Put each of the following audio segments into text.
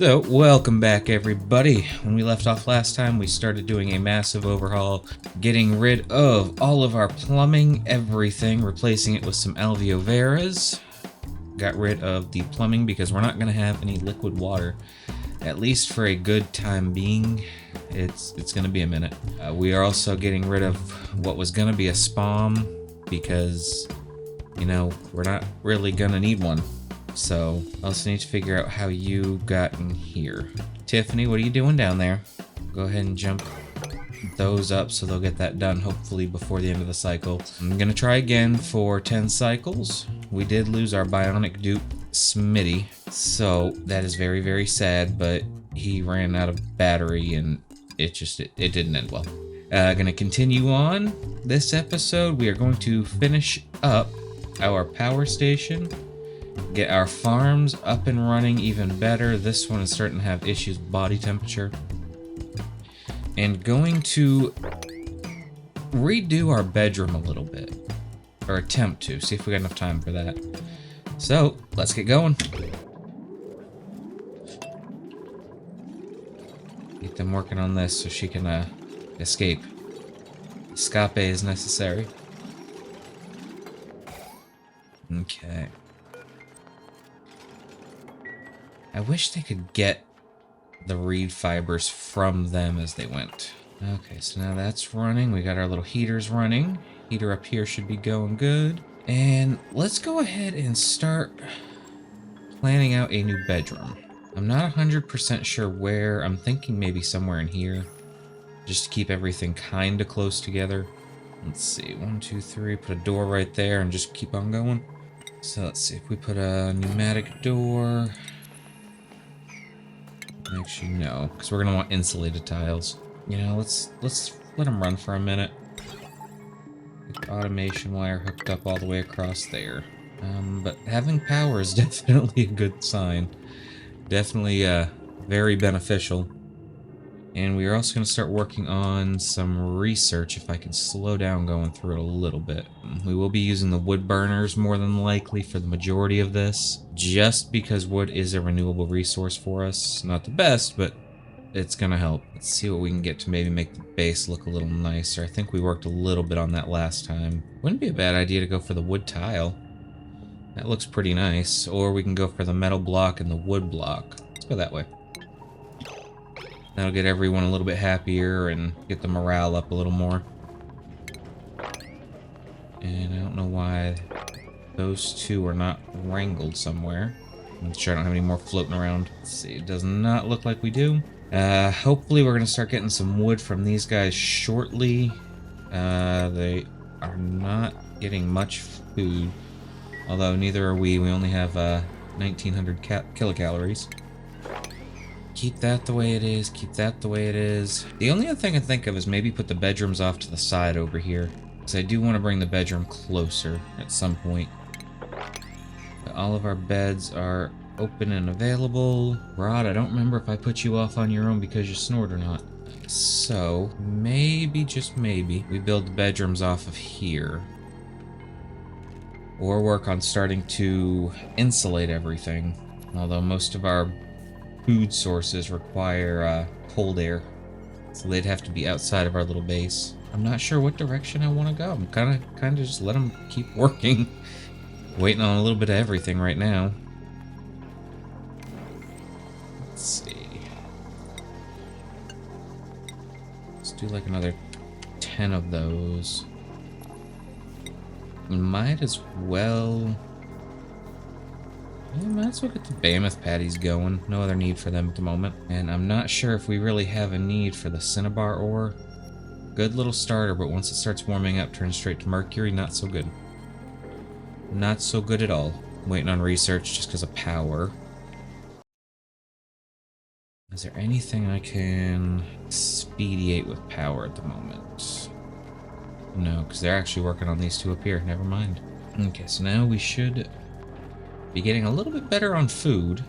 So, welcome back everybody. When we left off last time, we started doing a massive overhaul, getting rid of all of our plumbing, everything, replacing it with some Alveo Veras. Got rid of the plumbing because we're not going to have any liquid water, at least for a good time being. It's going to be a minute. We are also getting rid of what was going to be a spawn because, you know, we're not really going to need one. So, I also need to figure out how you got in here. Tiffany, what are you doing down there? Go ahead and jump those up so they'll get that done hopefully before the end of the cycle. I'm gonna try again for 10 cycles. We did lose our bionic dupe, Smitty, so that is very, very sad, but he ran out of battery and it didn't end well. Gonna continue on this episode. We are going to finish up our power station. Get our farms up and running even better. This one is starting to have issues with body temperature. And going to redo our bedroom a little bit. Or attempt to. See if we got enough time for that. So, let's get going. Get them working on this so she can escape. Escape is necessary. Okay. I wish they could get the reed fibers from them as they went. Okay, so now that's running. We got our little heaters running. Heater up here should be going good. And let's go ahead and start planning out a new bedroom. I'm not 100% sure where. I'm thinking maybe somewhere in here, just to keep everything kind of close together. Let's see, 1, 2, 3, put a door right there and just keep on going. So let's see if we put a pneumatic door. Actually, no, because we're gonna want insulated tiles. You know, let's let them run for a minute. Get the automation wire hooked up all the way across there. But having power is definitely a good sign. Definitely very beneficial. And we are also going to start working on some research if I can slow down going through it a little bit. We will be using the wood burners more than likely for the majority of this, just because wood is a renewable resource for us. Not the best, but it's going to help. Let's see what we can get to maybe make the base look a little nicer. I think we worked a little bit on that last time. Wouldn't be a bad idea to go for the wood tile. That looks pretty nice. Or we can go for the metal block and the wood block. Let's go that way. That'll get everyone a little bit happier and get the morale up a little more. And I don't know why those two are not wrangled somewhere. I'm sure I don't have any more floating around. Let's see, it does not look like we do. Hopefully we're going to start getting some wood from these guys shortly. They are not getting much food. Although neither are we. We only have 1900 kilocalories. Keep that the way it is, keep that the way it is. The only other thing I think of is maybe put the bedrooms off to the side over here. Because I do want to bring the bedroom closer at some point. But all of our beds are open and available. Rod, I don't remember if I put you off on your own because you snored or not. So, maybe, just maybe, we build the bedrooms off of here. Or work on starting to insulate everything. Although most of our food sources require cold air, so they'd have to be outside of our little base. I'm not sure what direction I want to go. I'm kind of just let them keep working. Waiting on a little bit of everything right now. Let's see. Let's do like another 10 of those. We might as well. Yeah, might as well get the Mammoth patties going. No other need for them at the moment. And I'm not sure if we really have a need for the Cinnabar ore. Good little starter, but once it starts warming up, turns straight to mercury. Not so good. Not so good at all. Waiting on research just because of power. Is there anything I can expedite with power at the moment? No, because they're actually working on these two up here. Never mind. Okay, so now we should be getting a little bit better on food.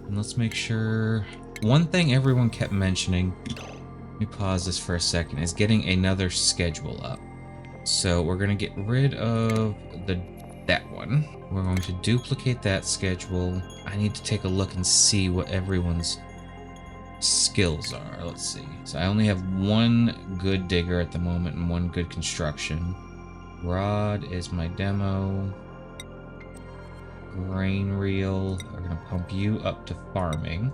And let's make sure. One thing everyone kept mentioning, let me pause this for a second, is getting another schedule up. So we're gonna get rid of the that one. We're going to duplicate that schedule. I need to take a look and see what everyone's skills are. Let's see. So I only have one good digger at the moment and one good construction. Rod is my demo. Grain reel. We're gonna pump you up to farming.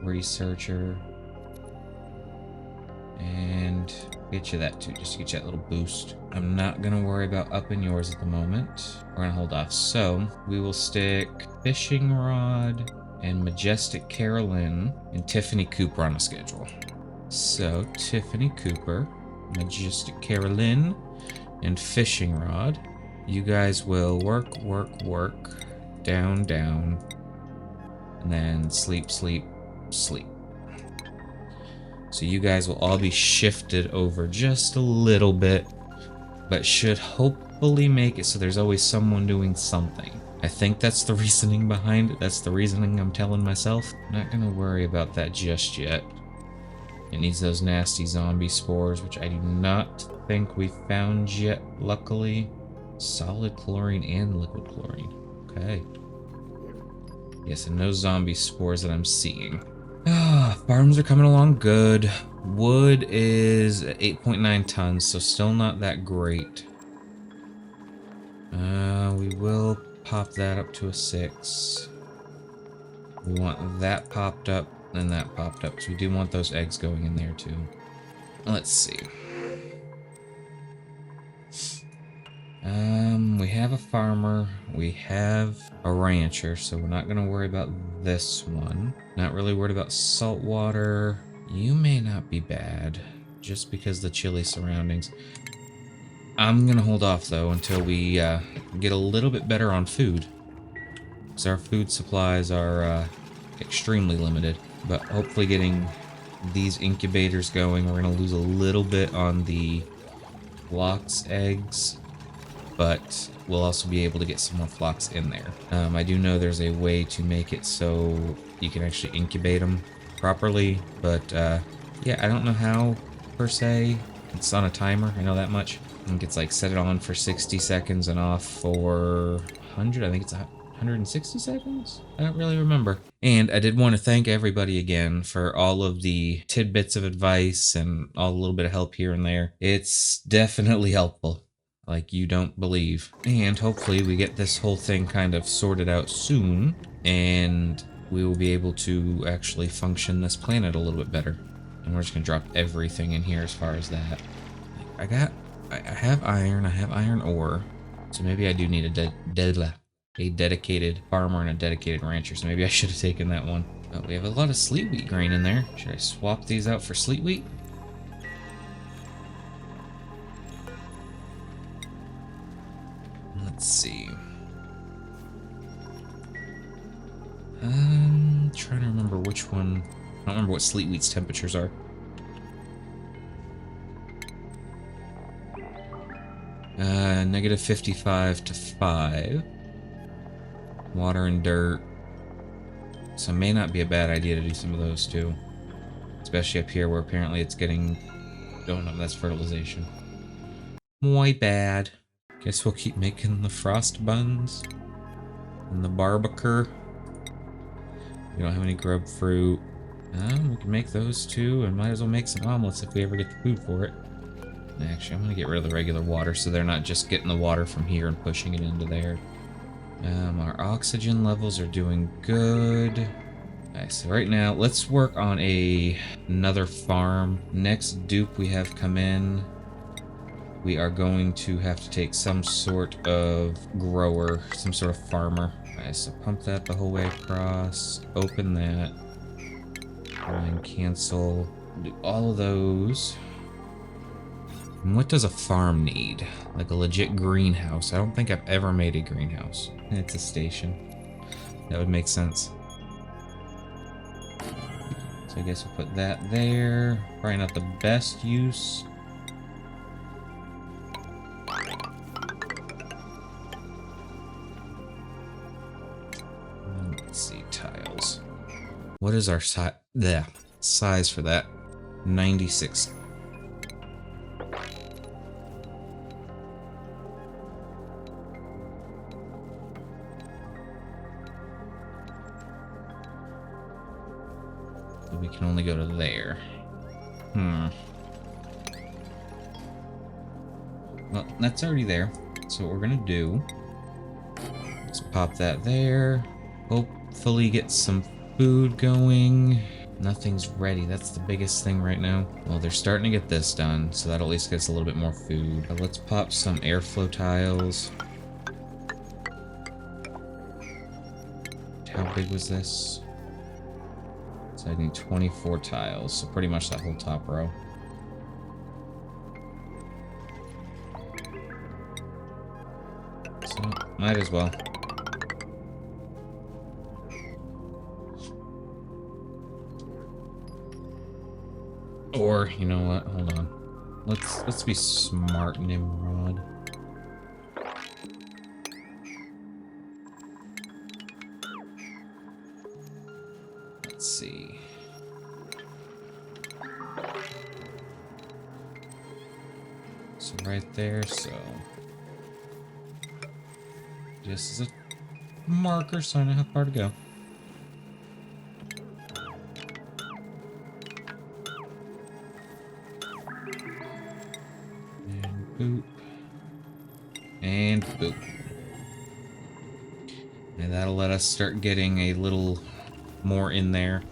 Researcher. And get you that too, just to get you that little boost. I'm not gonna worry about upping yours at the moment. We're gonna hold off. So we will stick fishing rod and Majestic Carolyn and Tiffany Cooper on a schedule. So Tiffany Cooper, Majestic Carolyn, and fishing rod. You guys will work, down, down, and then sleep, sleep, sleep. So you guys will all be shifted over just a little bit, but should hopefully make it so there's always someone doing something. I think that's the reasoning behind it. That's the reasoning I'm telling myself. I'm not gonna worry about that just yet. It needs those nasty zombie spores, which I do not think we found yet, luckily. Solid chlorine and liquid chlorine. Okay. Yes, and no zombie spores that I'm seeing. Farms are coming along good. Wood is 8.9 tons, so still not that great. We will pop that up to a 6. We want that popped up and that popped up, so we do want those eggs going in there too. Let's see. We have a farmer, we have a rancher, so we're not gonna worry about this one. Not really worried about saltwater. You may not be bad, just because the chilly surroundings. I'm gonna hold off though until we get a little bit better on food, because our food supplies are extremely limited. But hopefully getting these incubators going, we're gonna lose a little bit on the flocks eggs, but we'll also be able to get some more flocks in there. I do know there's a way to make it so you can actually incubate them properly, but yeah, I don't know how per se. It's on a timer, I know that much. I think it's like set it on for 60 seconds and off for 100. I think it's 160 seconds? I don't really remember. And I did want to thank everybody again for all of the tidbits of advice and all a little bit of help here and there. It's definitely helpful, like you don't believe. And hopefully we get this whole thing kind of sorted out soon, and we will be able to actually function this planet a little bit better. And we're just gonna drop everything in here as far as that. I have iron, I have iron ore, so maybe I do need a dedicated farmer and a dedicated rancher, so maybe I should have taken that one. But we have a lot of sleet wheat grain in there. Should I swap these out for sleet wheat? Let's see. Trying to remember which one. I don't remember what sleet wheat's temperatures are. Negative 55 to 5. Water and dirt. So it may not be a bad idea to do some of those too. Especially up here where apparently it's getting... Oh no, that's fertilization. Muy bad. Guess we'll keep making the frost buns. And the barbecue. We don't have any grub fruit. We can make those too, and might as well make some omelets if we ever get the food for it. Actually, I'm gonna get rid of the regular water so they're not just getting the water from here and pushing it into there. Our oxygen levels are doing good. Alright, so right now, let's work on another farm. Next dupe we have come in, we are going to have to take some sort of grower, some sort of farmer. Alright, so pump that the whole way across, open that, and cancel, do all of those. And what does a farm need? Like a legit greenhouse. I don't think I've ever made a greenhouse. It's a station. That would make sense. So I guess we'll put that there. Probably not the best use. Let's see, tiles. What is our size for that? 96. So we can only go to there. Well, that's already there. So what we're gonna do is pop that there. Hopefully get some food going. Nothing's ready. That's the biggest thing right now. Well, they're starting to get this done, so that at least gets a little bit more food. Let's pop some airflow tiles. How big was this? So I need 24 tiles, so pretty much that whole top row. So, might as well. Or, you know what? Hold on. Let's be smart, Nimrod. Let's see. So right there, so just as a marker so I know how far to go. And boop. And boop. And that'll let us start getting a little more in there.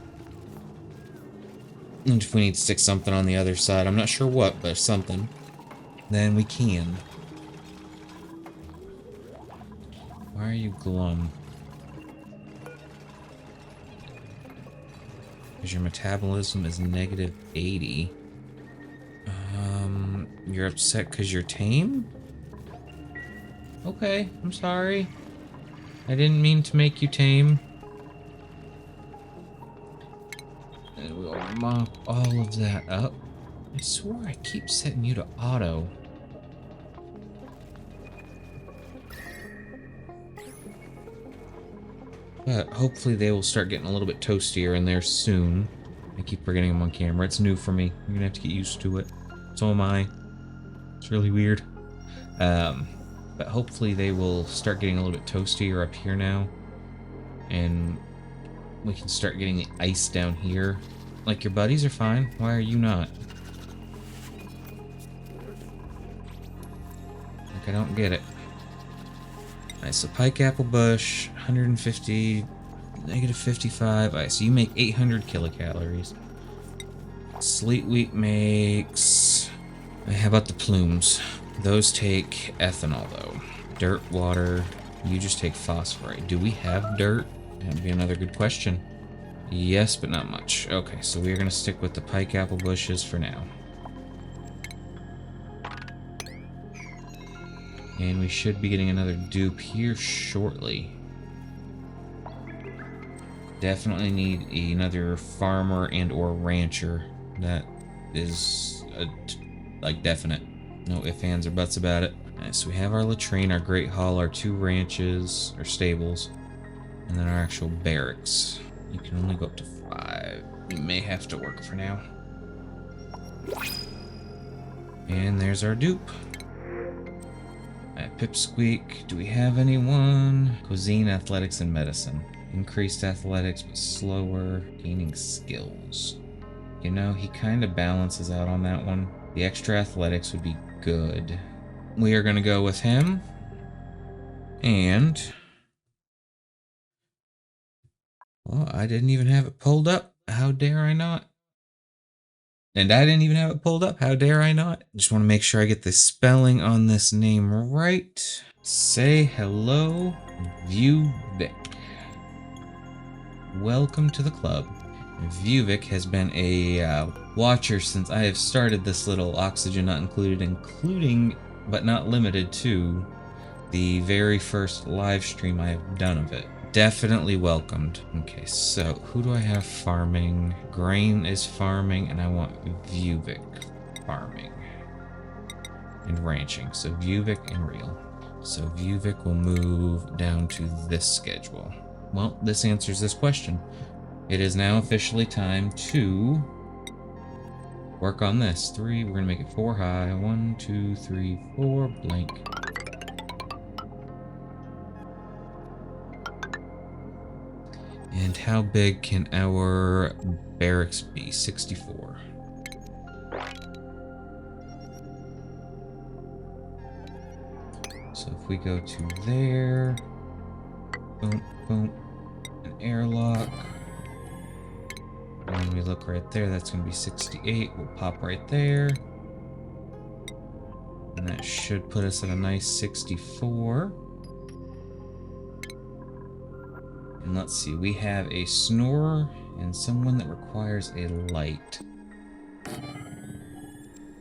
And if we need to stick something on the other side, I'm not sure what, but something, then we can. Why are you glum? Because your metabolism is negative 80. You're upset because you're tame? Okay, I'm sorry. I didn't mean to make you tame. And we'll mop all of that up. I swore I keep setting you to auto. But hopefully they will start getting a little bit toastier in there soon. I keep forgetting them on camera. It's new for me. You're gonna have to get used to it. So am I. It's really weird. But hopefully they will start getting a little bit toastier up here now. And we can start getting the ice down here. Like, your buddies are fine. Why are you not? Like, I don't get it. Alright, so pike apple bush, 150, negative 55. Alright, so you make 800 kilocalories. Sleet wheat makes... How about the plumes? Those take ethanol, though. Dirt, water. You just take phosphorite. Do we have dirt? That'd be another good question. Yes, but not much. Okay, so we're gonna stick with the pike apple bushes for now. And we should be getting another dupe here shortly. Definitely need another farmer and or rancher. That is like definite. No ifs, ands, or buts about it. Alright, so we have our latrine, our great hall, our 2 ranches, or stables, and then our actual barracks. You can only go up to 5. You may have to work for now. And there's our dupe. Alright, Pipsqueak. Do we have anyone? Cuisine, athletics, and medicine. Increased athletics, but slower. Gaining skills. You know, he kind of balances out on that one. The extra athletics would be good. We are going to go with him. And... well, I didn't even have it pulled up. How dare I not? And I didn't even have it pulled up. How dare I not? Just want to make sure I get the spelling on this name right. Say hello, Vuvik. Welcome to the club. Vuvik has been a watcher since I have started this little Oxygen Not Included, including, but not limited to, the very first live stream I have done of it. Definitely welcomed. Okay, so who do I have farming? Grain is farming, and I want Vuvik farming and ranching. So Vuvik and Real. So Vuvik will move down to this schedule. Well, this answers this question. It is now officially time to work on this. 3, we're gonna make it 4 high. 1, 2, 3, 4, blank. And how big can our barracks be? 64. So if we go to there, boom, boom, an airlock. And when we look right there, that's going to be 68. We'll pop right there. And that should put us at a nice 64. And let's see, we have a snorer and someone that requires a light.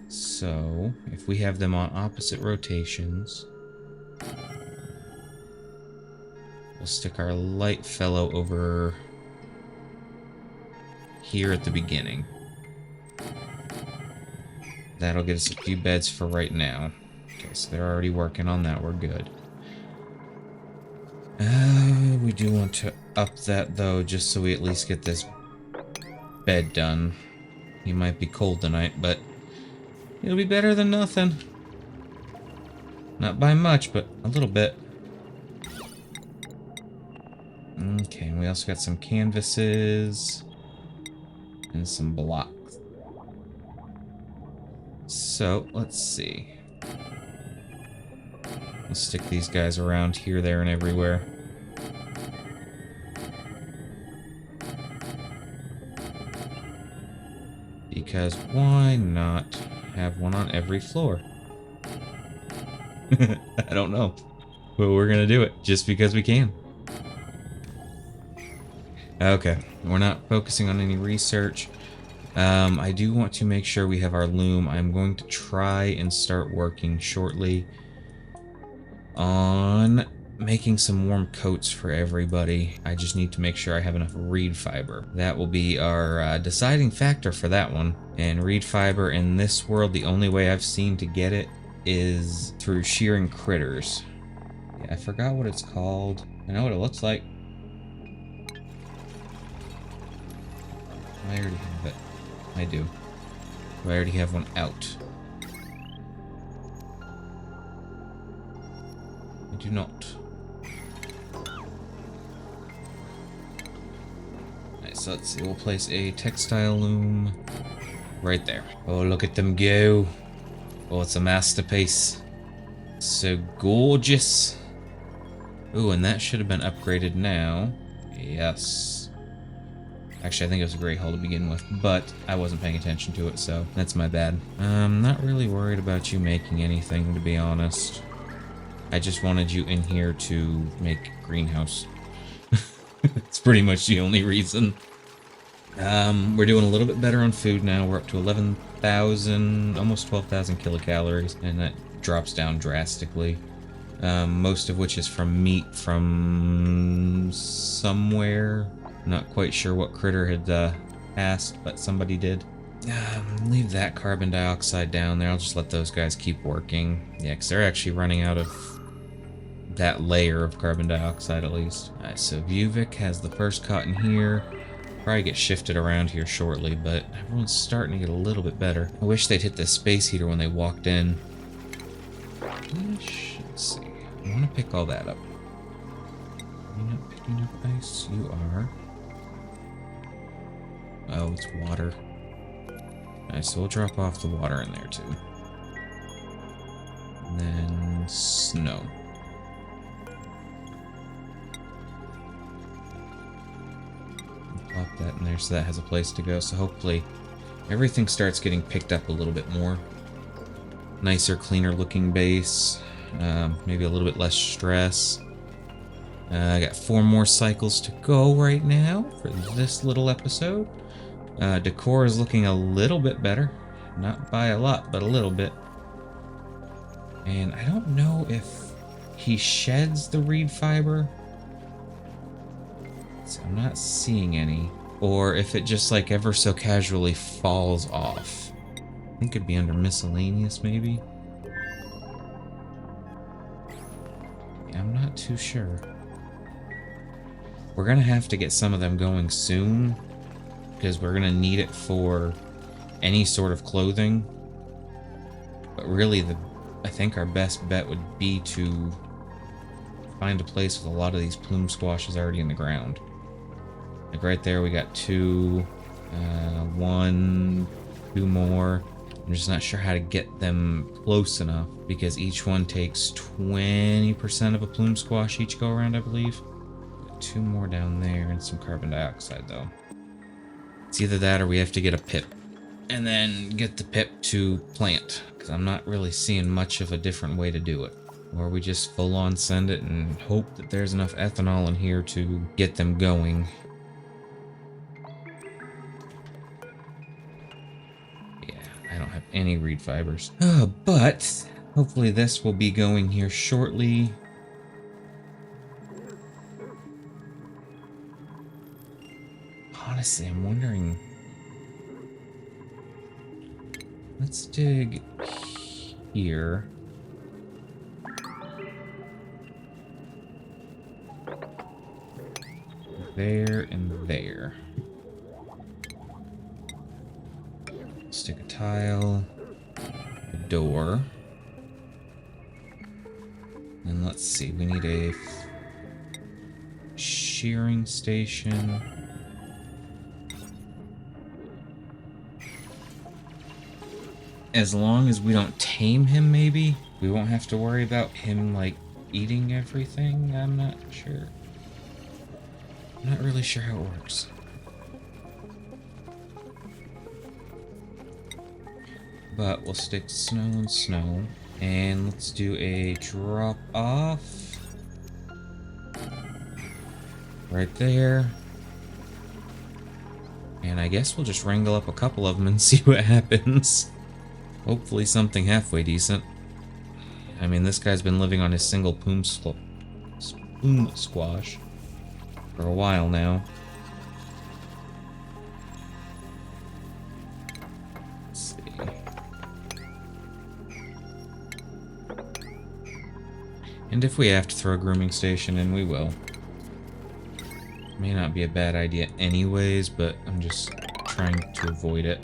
So, if we have them on opposite rotations, we'll stick our light fellow over here at the beginning. That'll get us a few beds for right now. Okay, so they're already working on that. We're good. We do want to up that, though, just so we at least get this bed done. He might be cold tonight, but it'll be better than nothing. Not by much, but a little bit. Okay, and we also got some canvases and some blocks. So, let's see. Let's stick these guys around here, there, and everywhere. Because why not have one on every floor? I don't know. But we're gonna do it, just because we can. Okay, we're not focusing on any research. I do want to make sure we have our loom. I'm going to try and start working shortly on making some warm coats for everybody. I just need to make sure I have enough reed fiber. That will be our deciding factor for that one. And reed fiber in this world, the only way I've seen to get it is through shearing critters. Yeah, I forgot what it's called. I know what it looks like. I already have it. I do. I already have one out. I do not. Nice, so let's see. We'll place a textile loom right there. Oh, look at them go. Oh, it's a masterpiece. So gorgeous. Ooh, and that should have been upgraded now. Yes. Actually, I think it was a great hull to begin with, but I wasn't paying attention to it, so that's my bad. I'm not really worried about you making anything, to be honest. I just wanted you in here to make greenhouse. It's pretty much the only reason. We're doing a little bit better on food now. We're up to 11,000, almost 12,000 kilocalories, and that drops down drastically. Most of which is from meat from somewhere. Not quite sure what critter had passed, but somebody did. Leave that carbon dioxide down there. I'll just let those guys keep working. Yeah, because they're actually running out of that layer of carbon dioxide at least. Alright, so Vuvik has the first cotton here. Probably get shifted around here shortly, but everyone's starting to get a little bit better. I wish they'd hit the space heater when they walked in. Let's see. I want to pick all that up. Are you not picking up ice? You are. Oh, it's water. Alright, so we'll drop off the water in there too. And then snow. Pop that in there so that has a place to go. So hopefully everything starts getting picked up a little bit more. Nicer, cleaner looking base. Maybe a little bit less stress. I got 4 more cycles to go right now for this little episode. Decor is looking a little bit better. Not by a lot, but a little bit. And I don't know if he sheds the reed fiber. So I'm not seeing any. Or if it just like ever so casually falls off. I think it'd be under miscellaneous maybe. Yeah, I'm not too sure. We're gonna have to get some of them going soon. Because we're gonna need it for any sort of clothing. But really, I think our best bet would be to find a place with a lot of these plume squashes already in the ground. Like right there, we got two, one, two more. I'm just not sure how to get them close enough because each one takes 20% of a plume squash each go around, I believe. Got two more down there and some carbon dioxide though. It's either that or we have to get a pip and then get the pip to plant because I'm not really seeing much of a different way to do it. Or we just full on send it and hope that there's enough ethanol in here to get them going. I don't have any reed fibers. But hopefully this will be going here shortly. Honestly, I'm wondering. Let's dig here. There and there. Stick a tile, a door, and let's see, we need a shearing station. As long as we don't tame him, maybe we won't have to worry about him like eating everything. I'm not sure. I'm not really sure how it works. But we'll stick snow and snow. And let's do a drop off. Right there. And I guess we'll just wrangle up a couple of them and see what happens. Hopefully something halfway decent. I mean, this guy's been living on his single plume squash for a while now. Let's see. And if we have to throw a grooming station in, we will. May not be a bad idea anyways, but I'm just trying to avoid it.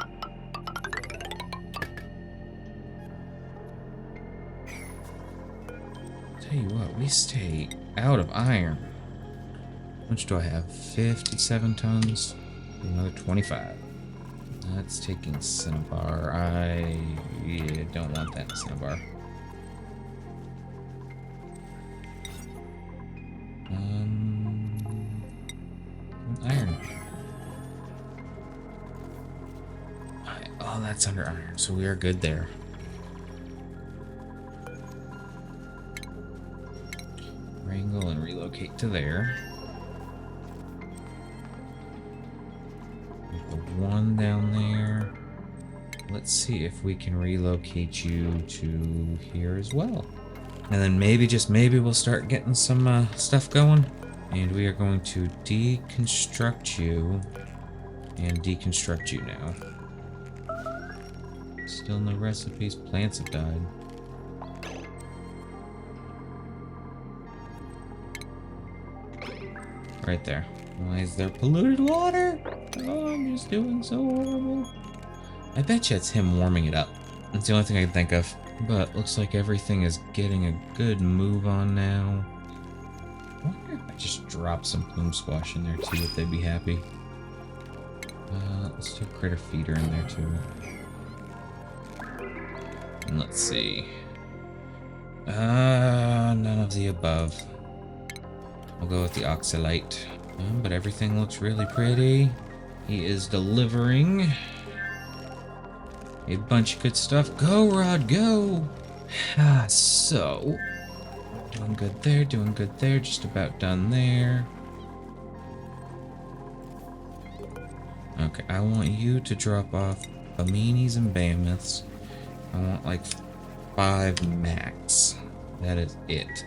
Tell you what, we stay out of iron. How much do I have? 57 tons. Another 25. That's taking cinnabar. I don't want that cinnabar. Iron. Oh, that's under iron, so we are good there. Wrangle and relocate to there. The one down there. Let's see if we can relocate you to here as well. And then maybe, just maybe, we'll start getting some stuff going. And we are going to deconstruct you and deconstruct you now. Still no recipes. Plants have died. Right there. Why is there polluted water? Oh, I'm just doing so horrible. I bet you it's him warming it up. That's the only thing I can think of. But looks like everything is getting a good move on now. I wonder if I just drop some plume squash in there too, if they'd be happy. Let's do a critter feeder in there too. And let's see. None of the above. We'll go with the oxalite. But everything looks really pretty. He is delivering a bunch of good stuff. Go, Rod, go! So, doing good there, doing good there, just about done there. Okay, I want you to drop off Baminis and Behemoths. I want like 5 max. That is it.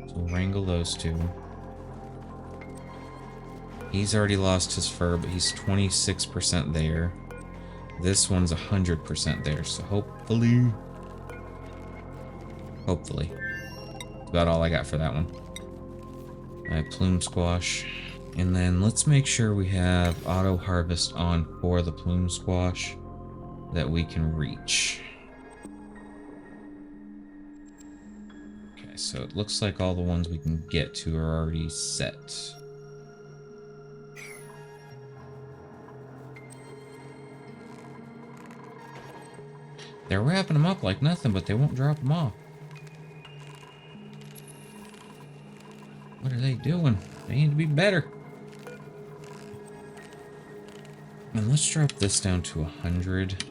So wrangle those two. He's already lost his fur, but he's 26% there. This one's 100% there, so hopefully... Hopefully. That's about all I got for that one. Alright, plume squash. And then let's make sure we have auto harvest on for the plume squash that we can reach. Okay, so it looks like all the ones we can get to are already set. They're wrapping them up like nothing, but they won't drop them off. What are they doing? They need to be better. And let's drop this down to 100.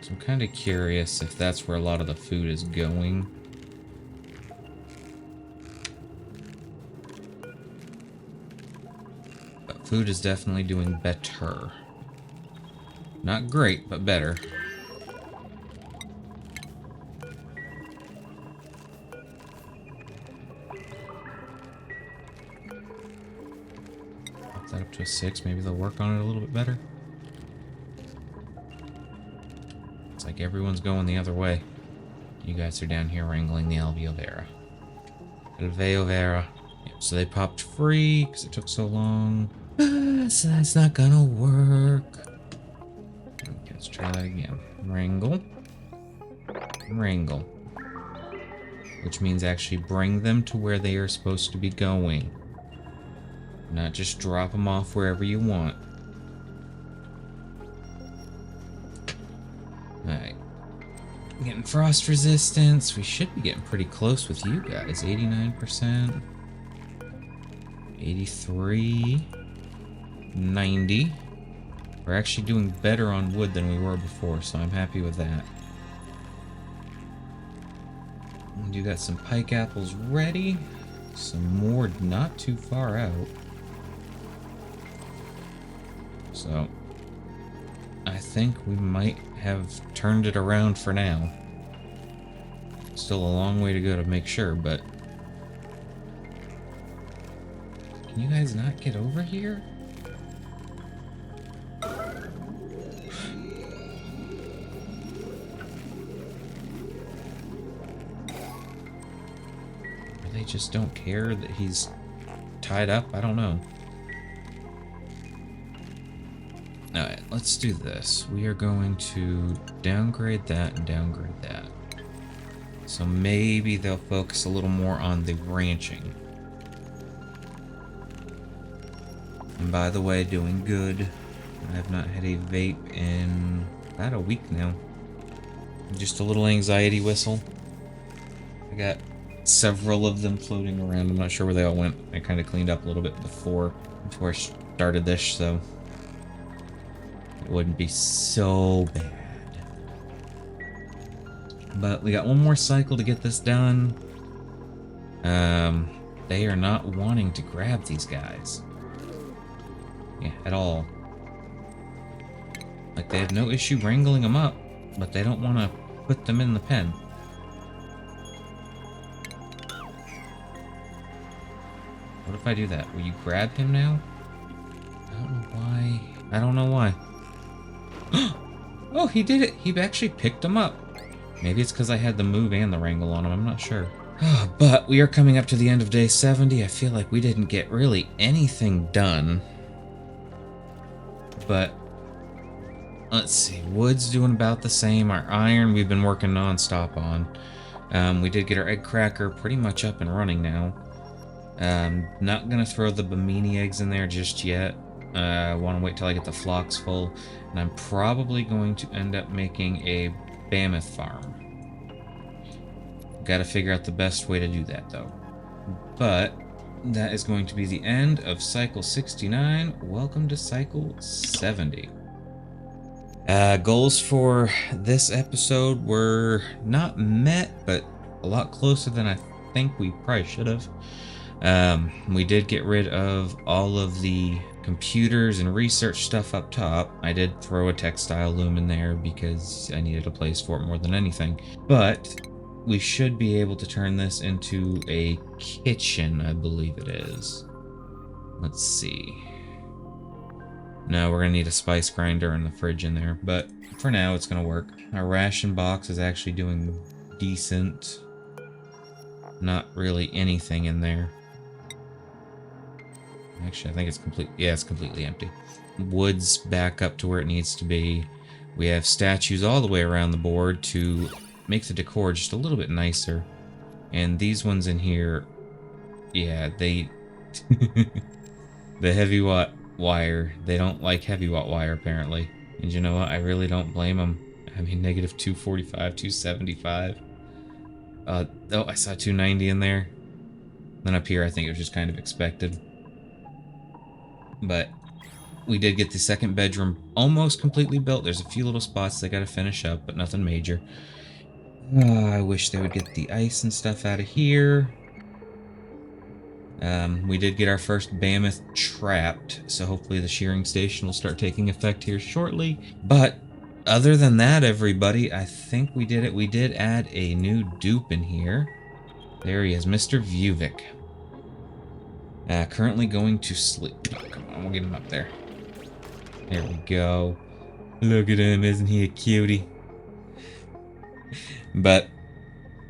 So I'm kind of curious if that's where a lot of the food is going. But food is definitely doing better. Not great, but better. Up that up to a 6. Maybe they'll work on it a little bit better. It's like everyone's going the other way. You guys are down here wrangling the Alveovera. Alveovera. Yep, so they popped free because it took so long. So that's not gonna work. Okay, let's try that again. Wrangle. Wrangle. Which means actually bring them to where they are supposed to be going. Not just drop them off wherever you want. Alright. Getting frost resistance. We should be getting pretty close with you guys. 89%. 83. 90. We're actually doing better on wood than we were before, so I'm happy with that. And you got some pike apples ready. Some more not too far out. So, I think we might have turned it around for now. Still a long way to go to make sure, but... Can you guys not get over here? They just don't care that he's tied up? I don't know. Alright, let's do this. We are going to downgrade that and downgrade that. So maybe they'll focus a little more on the ranching. And by the way, doing good. I have not had a vape in about a week now. Just a little anxiety whistle. I got several of them floating around. I'm not sure where they all went. I kind of cleaned up a little bit before I started this, so it wouldn't be so bad. But we got one more cycle to get this done. They are not wanting to grab these guys. Yeah, at all. Like, they have no issue wrangling them up, but they don't want to put them in the pen. What if I do that? Will you grab him now? I don't know why. I don't know why. Oh, he did it! He actually picked him up. Maybe it's because I had the move and the wrangle on him, I'm not sure. But we are coming up to the end of day 70. I feel like we didn't get really anything done. But let's see. Wood's doing about the same. Our iron we've been working non-stop on. We did get our egg cracker pretty much up and running now. Not gonna throw the Bimini eggs in there just yet. I want to wait till I get the flocks full. And I'm probably going to end up making a mammoth farm. Gotta figure out the best way to do that though. But that is going to be the end of cycle 69. Welcome to cycle 70. Goals for this episode were not met, but a lot closer than I think we probably should have. We did get rid of all of the computers and research stuff up top. I did throw a textile loom in there because I needed a place for it more than anything. But we should be able to turn this into a kitchen, I believe it is. Let's see. No, we're gonna need a spice grinder and the fridge in there, but for now it's gonna work. Our ration box is actually doing decent. Not really anything in there. Actually, I think it's complete. Yeah, it's completely empty. Wood's back up to where it needs to be. We have statues all the way around the board to make the decor just a little bit nicer. And these ones in here, yeah, they... the heavy watt wire, they don't like heavy watt wire apparently. And you know what? I really don't blame them. I mean, negative 245, 275. Oh, I saw 290 in there. Then up here, I think it was just kind of expected. But we did get the second bedroom almost completely built. There's a few little spots they got to finish up, but nothing major. I wish they would get the ice and stuff out of here. We did get our first mammoth trapped, so hopefully the shearing station will start taking effect here shortly. But other than that, everybody, I think we did it. We did add a new dupe in here. There he is, Mr. Vuvik. Currently going to sleep. Come on, we'll get him up there. There we go. Look at him, isn't he a cutie? But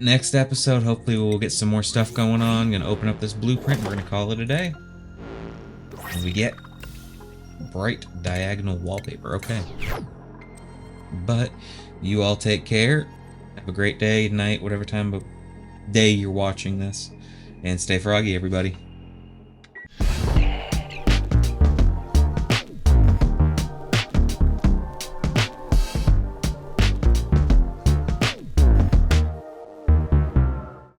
next episode, hopefully we'll get some more stuff going on. Gonna open up this blueprint. We're gonna call it a day. And we get bright diagonal wallpaper. Okay. But you all take care. Have a great day, night, whatever time of day you're watching this. And stay froggy, everybody.